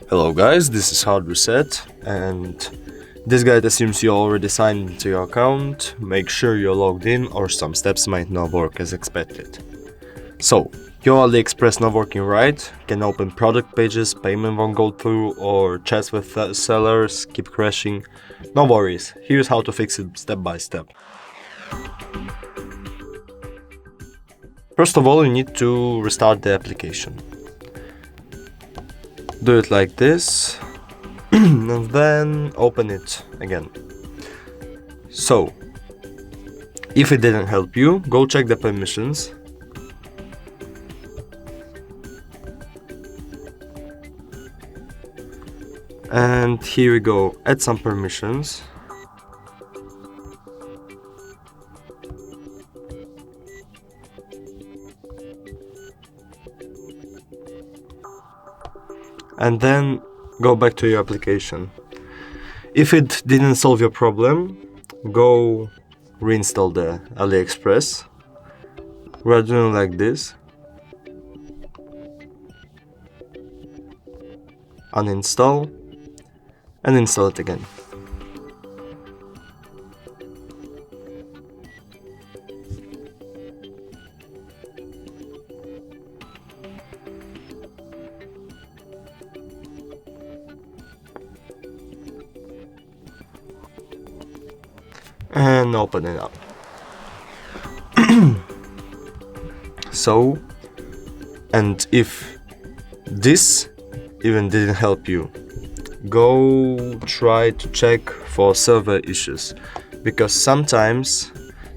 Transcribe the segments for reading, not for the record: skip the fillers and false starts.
Hello guys, this is Hard Reset, and this guide assumes you already signed into your account. Make sure you're logged in or some steps might not work as expected. So, your AliExpress not working right, can open product pages, payment won't go through, or chats with sellers keep crashing. No worries, here's how to fix it step by step. First of all, you need to restart the application. Do it like this. And then open it again. So, if it didn't help you, go check the permissions. And here we go, add some permissions. And then go back to your application. If it didn't solve your problem, go reinstall the AliExpress. We're doing like this. Uninstall and install it again. And open it up. So, and if this even didn't help you, go try to check for server issues, because sometimes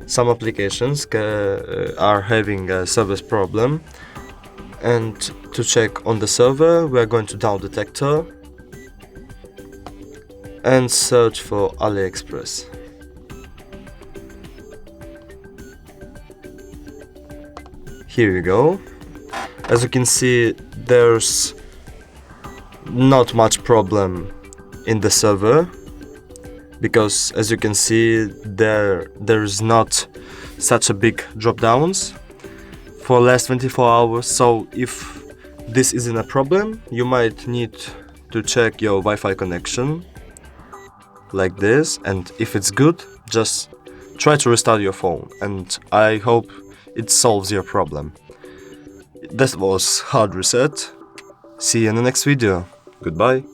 some applications are having a service problem. And to check on the server, we are going to down detector and search for AliExpress. Here you go. As you can see, there's not much problem in the server, because as you can see, there's not such a big drop downs for last 24 hours. So if this isn't a problem, you might need to check your Wi-Fi connection like this, and if it's good, just try to restart your phone, and I hope it solves your problem. That was Hard Reset. See you in the next video. Goodbye.